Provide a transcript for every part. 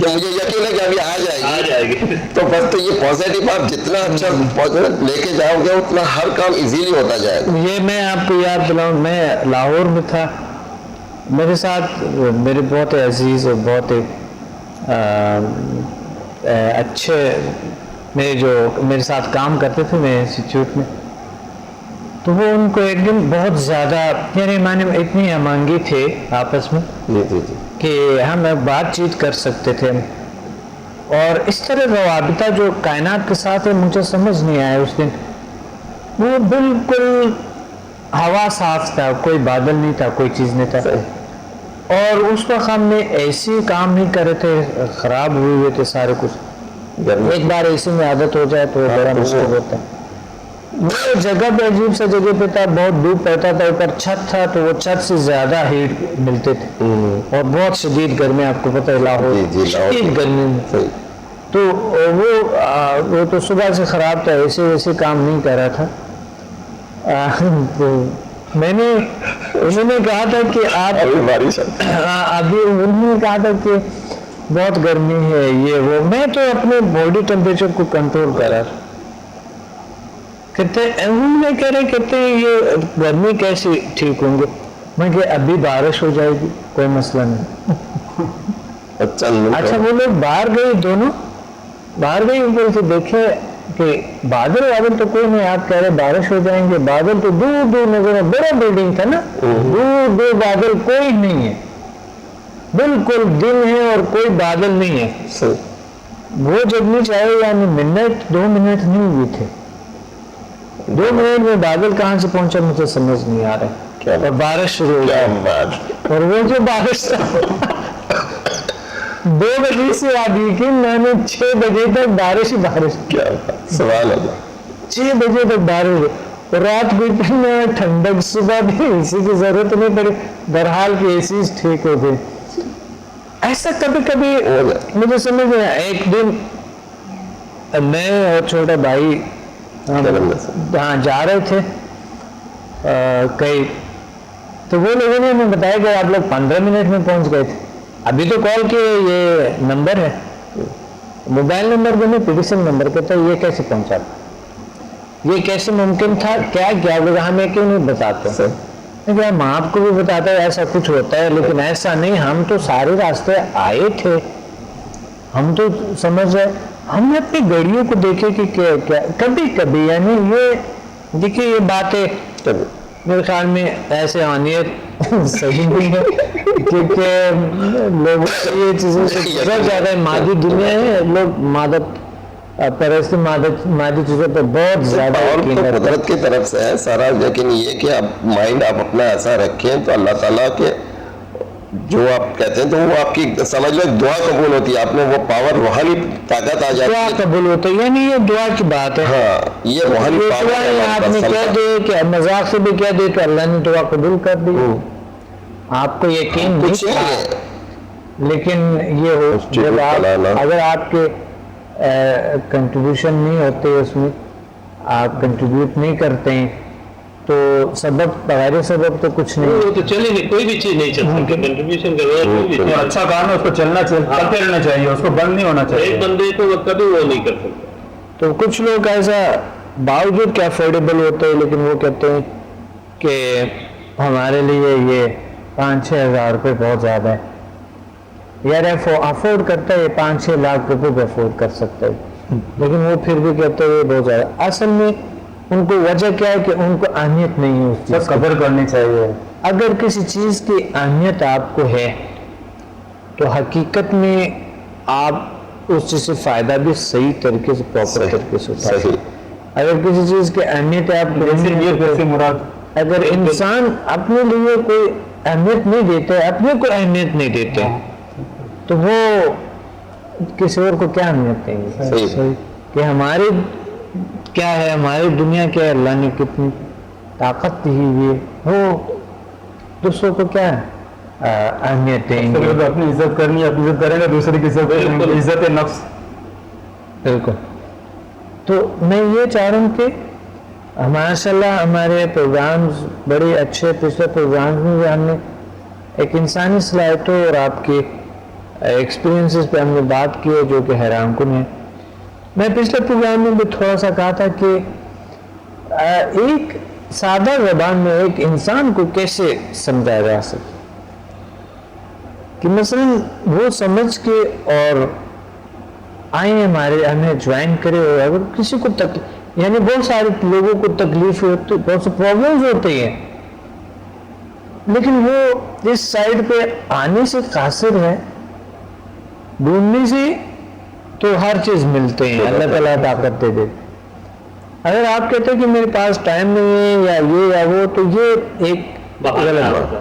کہ مجھے یقین ہے کہ ابھی آ جائے گی. تو بس تو یہ پازیٹیو آپ جتنا اچھا پازیٹیو لے کے جاؤ گے اتنا ہر کام ایزیلی ہوتا جائے گا. یہ میں آپ کو یاد دلاؤں، میں لاہور میں تھا، میرے ساتھ میرے بہت عزیز اور بہت اچھے میرے جو میرے ساتھ کام کرتے تھے میرے انسٹیٹیوٹ میں، تو وہ ان کو ایک دن بہت زیادہ یعنی میں نے اتنی امانگی تھے آپس میں کہ ہم بات چیت کر سکتے تھے، اور اس طرح روابطہ جو کائنات کے ساتھ ہے مجھے سمجھ نہیں آیا اس دن. وہ بالکل ہوا صاف تھا، کوئی بادل نہیں تھا، کوئی چیز نہیں تھا، اور اس وقت ہم نے ایسے کام نہیں کر رہے تھے، خراب ہوئے تھے سارے کچھ. ایک بار ایسے میں عادت ہو جائے تو بڑا مشکل ہوتا ہے. وہ جگہ پہ عجیب سا جگہ پہ تھا، بہت دھوپ پڑتا تھا، اوپر چھت تھا تو وہ چھت سے زیادہ ہیٹ ملتے تھے، اور بہت شدید گرمی، آپ کو پتہ ہے لاہور شدید گرمی میں. تو وہ تو صبح سے خراب تھا، ایسے ویسے کام نہیں کر رہا تھا. تو میں نے انہوں نے کہا تھا کہ آپ ابھی انہوں نے کہا تھا کہ بہت گرمی ہے یہ وہ، میں تو اپنے باڈی ٹیمپریچر کو کنٹرول کر رہا تھا. کہتے انہوں نے کہہ رہے کہتے ہیں یہ گرمی کیسے ٹھیک ہوں گے؟ میں کہ ابھی بارش ہو جائے گی، کوئی مسئلہ نہیں. اچھا وہ لوگ باہر گئے، دونوں باہر گئے، اوپر سے دیکھے کہ بادل تو کوئی نہیں، آپ کہہ رہے بارش ہو جائیں گے، بادل تو دور دور نظر ہے، بڑا بلڈنگ تھا نا، دور دور بادل کوئی نہیں ہے، بالکل دن ہے اور کوئی بادل نہیں ہے. وہ جب نہیں چاہے یعنی منٹ 2 منٹ نہیں ہوئے تھے، 2 منٹ میں بادل کہاں سے پہنچا مجھے سمجھ نہیں آ رہا، اور بارش شروع ہو گئی. اور وہ جو بارش تھا 2 بجے سے آپ یقین مانے 6 بجے تک بارش ہی بارش. کیا سوال ہے، 6 بجے تک بارش، اور رات کو اتنا ٹھنڈک، صبح بھی اسی کی ضرورت نہیں پڑی، بہرحال کی اے سی ٹھیک ہو گئی. ایسا کبھی کبھی مجھے سمجھ میں. ایک دن میں اور چھوٹا بھائی ہاں جا رہے تھے کئی، تو وہ لوگوں نے ہمیں بتایا کہ آپ لوگ 15 منٹ میں پہنچ گئے تھے. ابھی تو کال کے یہ نمبر ہے، موبائل نمبر بھی نہیں، پیڈیشن نمبر پہ، تو یہ کیسے پہنچا، یہ کیسے ممکن تھا، کیا ہمیں کیوں نہیں بتاتے؟ ہم آپ کو بھی بتاتے ہیں ایسا کچھ ہوتا ہے، لیکن ایسا نہیں، ہم تو سارے راستے آئے تھے، ہم تو سمجھ رہے. ہم نے اپنی گاڑیوں کو دیکھے کہ کیا کبھی کبھی یعنی یہ دیکھیے یہ باتیں میرے خیال میں ایسے آنیت صحیح نہیں ہے، کیونکہ لوگ یہ چیزیں سے بہت زیادہ مادی دنیا ہے، لوگ پرستی مادی چیزوں پہ بہت زیادہ یقین ہے. قدرت کی طرف سے ہے سارا، لیکن یہ کہ آپ مائنڈ آپ اپنا ایسا رکھیں تو اللہ تعالیٰ کے جو آپ کہتے ہیں تو وہ آپ کی سمجھ لو دعا قبول ہوتی ہے، آپ میں وہ پاور روحانی طاقت آ جاتی ہے، دعا قبول ہوتا ہے، یعنی یہ دعا کی بات ہے. ہاں یہ روحانی پاور آپ نے کہہ دے کہ مذاق سے بھی کہہ دے کہ اللہ نے دعا قبول کر دی، آپ کو یقین نہیں تھا، لیکن یہ ہو جب اگر آپ کے کنٹریبیوشن نہیں ہوتے، اس میں آپ کنٹریبیوٹ نہیں کرتے ہیں تو سبب بغیر سبب تو کچھ نہیں، وہ تو چلے گی، کوئی بھی چیز نہیں چل سکتی کنٹریبیوشن کا. اچھا کام ہے، اس کو چلنا چلتے رہنا چاہیے، اس کو بند نہیں ہونا چاہیے. ایک بندے کو کبھی وہ نہیں کر سکتا. تو کچھ لوگ ایسا باوجود کہ افورڈیبل ہوتے ہیں، لیکن وہ کہتے ہیں کہ ہمارے لیے یہ 5-6 ہزار روپے بہت زیادہ ہے. یار افورڈ کرتا ہے 5-6 لاکھ روپے بھی افورڈ کر سکتا ہے، لیکن وہ پھر بھی کہتے ہیں بہت زیادہ. اصل میں ان کو وجہ کیا ہے کہ ان کو اہمیت نہیں ہے، اس چیز قدر کرنی چاہیے. اگر کسی چیز کی اہمیت آپ کو ہے تو حقیقت میں آپ اس چیز سے فائدہ بھی صحیح طریقے سے پراپر طریقے سے اٹھا سکتے. اگر کسی چیز کی اہمیت ہے آپ اگر انسان اپنے لیے کوئی اہمیت نہیں دیتے، اپنے کو اہمیت نہیں دیتے، تو وہ کسی اور کو کیا اہمیت دیں گے؟ کہ ہماری کیا ہے، ہماری دنیا کیا ہے، اللہ نے کتنی طاقت دی ہوئی ہے، وہ دوسروں کو کیا اہمیت دیں گے؟ اپنی عزت کرنی ہے، اپنی عزت کریں گے، دوسرے کی عزت نفس. بالکل. تو میں یہ چاہ رہا ہوں کہ ماشاء اللہ ہمارے پروگرامز بڑے اچھے، پچھلے پروگرامز میں بھی ہم نے ایک انسانی صلاحیتوں اور آپ کی ایکسپیرینسز پہ ہم نے بات کی ہے جو کہ حیران کن ہے. میں پچھلے پروگرام میں بھی تھوڑا سا کہا تھا کہ ایک سادہ زبان میں ایک انسان کو کیسے سمجھایا جا سکے کہ مثلا وہ سمجھ کے اور آئیں ہمیں جوائن کرے. اور اگر کسی کو یعنی بہت سارے لوگوں کو تکلیف ہوتی، بہت سے پرابلمز ہوتے ہیں، لیکن وہ اس سائڈ پہ آنے سے قاصر ہے، ڈھونڈنے سے تو ہر چیز ملتے ہیں، اللہ تعالیٰ طاقت دے دیتے. اگر آپ کہتے ہیں کہ میرے پاس ٹائم نہیں ہے یا یہ یا وہ، تو یہ ایک غلط بات ہے.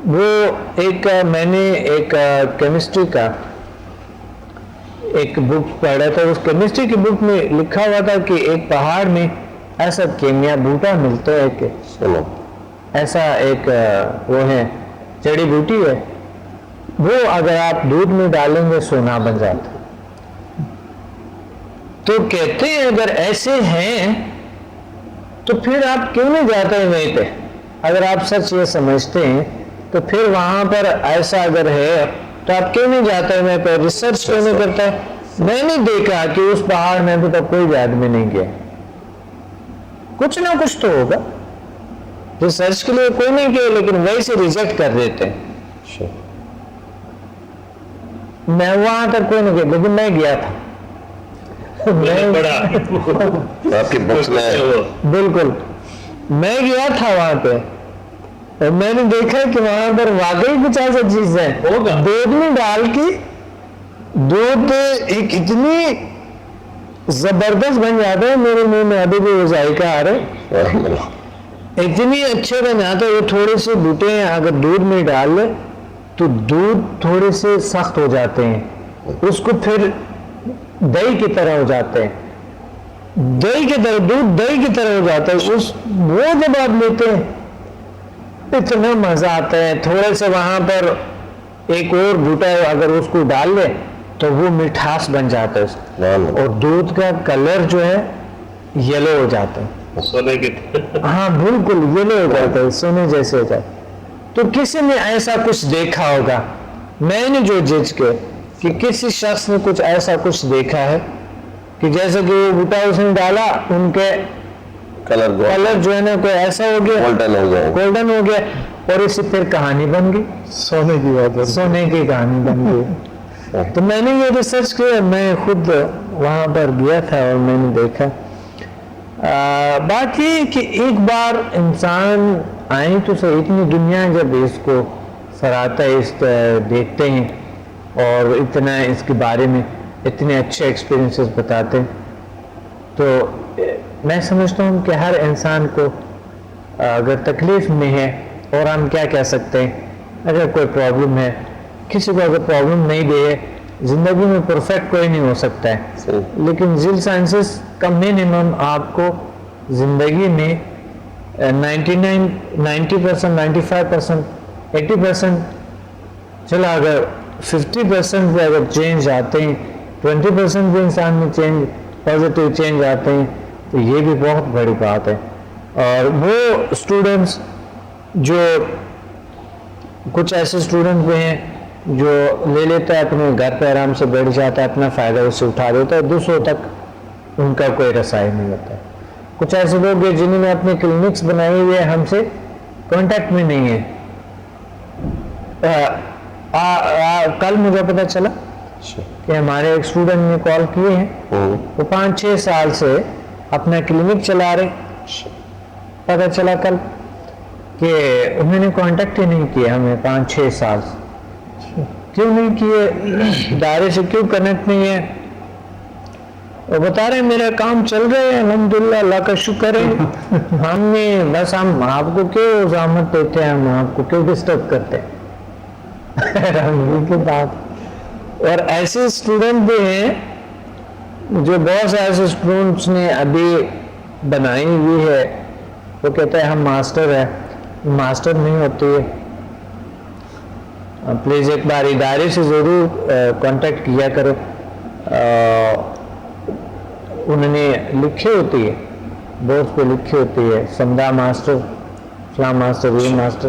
وہ ایک میں نے ایک کیمسٹری کا ایک بک پڑھا تھا. اس کیمسٹری کی بک میں لکھا ہوا تھا کہ ایک پہاڑ میں ایسا کیمیا بوٹا ملتا ہے کہ ایسا ایک وہ ہے جڑی بوٹی ہے، وہ اگر آپ دودھ میں ڈالیں گے سونا بن جاتا. تو کہتے ہیں اگر ایسے ہیں تو پھر آپ کیوں نہیں جاتے ہیں وہیں پہ؟ اگر آپ سچ یہ سمجھتے ہیں تو پھر وہاں پر ایسا اگر ہے تو آپ کیوں نہیں جاتے ہیں وہیں پہ؟ ریسرچ کیوں نہیں کرتا ہے؟ میں نے دیکھا کہ اس پہاڑ میں ابھی تک کوئی بھی آدمی نہیں گیا. کچھ نہ کچھ تو ہوگا. ریسرچ کے لیے کوئی نہیں گیا لیکن ویسے ریجیکٹ کر دیتے ہیں. میں وہاں تک کوئی نہیں گیا لیکن میں گیا تھا. آپ کی بکس میں بالکل میں گیا تھا وہاں پہ اور میں نے دیکھا کہ وہاں پر واقعی کچھ ایسا چیز ہے. دودھ میں ڈال کے دودھ ایک اتنی زبردست بن جاتا ہے، میرے منہ میں ابھی بھی وہ ذائقہ آ رہا ہے، اتنی اچھے بن جاتا ہے. وہ تھوڑے سے بوٹے ہیں اگر دودھ میں ڈال لے تو دودھ تھوڑے سے سخت ہو جاتے ہیں، اس کو پھر دہی کی طرح ہو جاتے ہیں، دہی کی طرح دودھ دہی کی طرح ہو جاتا ہے. وہ جب آپ لیتے ہیں اتنا مزہ آتا ہے. تھوڑے سے وہاں پر ایک اور بوٹا ہے اگر اس کو ڈال لے تو وہ مٹھاس بن جاتا ہے اور دودھ کا کلر جو ہے یلو ہو جاتا ہے. سونے کی ہاں بالکل یلو ہو جاتا ہے، سونے جیسے ہو جاتا ہے. تو کسی نے ایسا کچھ دیکھا ہوگا. میں نے جو جج کیا کہ کسی شخص نے کچھ ایسا کچھ دیکھا ہے کہ جیسے کہ وہ بوٹا اس نے ڈالا، ان کے کلر جو ہے نا کوئی ایسا ہو گیا، گولڈن ہو گیا اور اس سے پھر کہانی بن گئی، سونے کی بات ہے. سونے کی کہانی بن گئی. تو میں نے یہ ریسرچ کیا، میں خود وہاں پر گیا تھا اور میں نے دیکھا. بات یہ کہ ایک بار انسان آئیں تو صحیح، اتنی دنیا جب اس کو سراہتا ہے، دیکھتے ہیں اور اتنا اس کے بارے میں اتنے اچھے ایکسپیرینسز بتاتے ہیں، تو میں سمجھتا ہوں کہ ہر انسان کو اگر تکلیف میں ہے، اور ہم کیا کہہ سکتے ہیں، اگر کوئی پرابلم ہے، کسی کو اگر پرابلم نہیں بھی ہے، زندگی میں پرفیکٹ کوئی نہیں ہو سکتا ہے، لیکن ذیل سائنسز کا منیمم آپ کو زندگی میں 90%، 95%، 80%، چلا اگر 50% بھی اگر چینج آتے ہیں، 20% بھی انسان میں چینج، پازیٹیو چینج آتے ہیں، تو یہ بھی بہت بڑی بات ہے. اور وہ اسٹوڈنٹس جو کچھ ایسے اسٹوڈنٹ بھی ہیں جو لے لیتا ہے اپنے گھر پہ آرام سے بیٹھ جاتا ہے، اپنا فائدہ اس سے اٹھا دیتا ہے، دوسروں تک ان کا کوئی رسائی نہیں ہوتا ہے. کچھ ایسے لوگ ہیں جنہوں نے اپنے کلینکس بنائے ہوئے ہم سے کانٹیکٹ میں نہیں ہے. کل مجھے پتہ چلا کہ ہمارے ایک اسٹوڈنٹ نے کال کیے ہیں، وہ 5-6 سال سے اپنا کلینک چلا رہے. پتہ چلا کل کہ انہوں نے کانٹیکٹ ہی نہیں کیا ہمیں 5-6 سال سے. کیوں نہیں کیے؟ ادارے سے کیوں کنیکٹ نہیں ہے؟ وہ بتا رہے ہیں میرا کام چل رہا ہے الحمدللہ، اللہ کا شکر ہے. ہم نے بس ہم آپ کو کیوں زحمت دیتے ہیں، ہم آپ کو کیوں ڈسٹرب کرتے ہیں کی بات. اور ایسے اسٹوڈنٹ بھی ہیں جو بہت سے ایسے اسٹوڈنٹس نے ابھی بنائی ہوئی ہے، وہ کہتے ہیں ہم ماسٹر ہیں، ماسٹر نہیں ہوتی ہے. پلیز ایک بار ادارے سے ضرور کانٹیکٹ کیا کرو. انہوں نے لکھی ہوتی ہے، بورڈ پہ لکھی ہوتی ہے سمدہ ماسٹر، فلاں ماسٹر، یہ ماسٹر.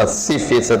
80%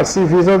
80%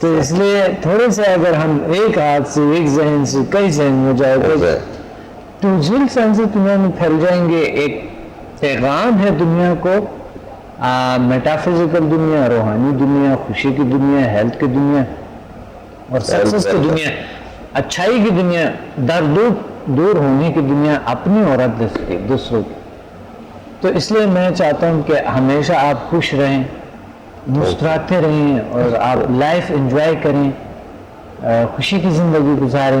تو اس لیے تھوڑے سے اگر ہم ایک ہاتھ سے ایک ذہن سے کئی ذہن ہو جائے گا تو جھیل سائنسی دنیا میں پھیل جائیں گے. ایک پیغام ہے دنیا کو، میٹافزیکل دنیا، روحانی دنیا، خوشی کی دنیا، ہیلتھ کی دنیا اور سکسس کی دنیا، اچھائی کی دنیا، درد دور ہونے کی دنیا اپنی اور دوسروں کی. تو اس لیے میں چاہتا ہوں کہ ہمیشہ آپ خوش رہیں، مسکراتے رہیں اور آپ لائف انجوائے کریں، خوشی کی زندگی گزاریں.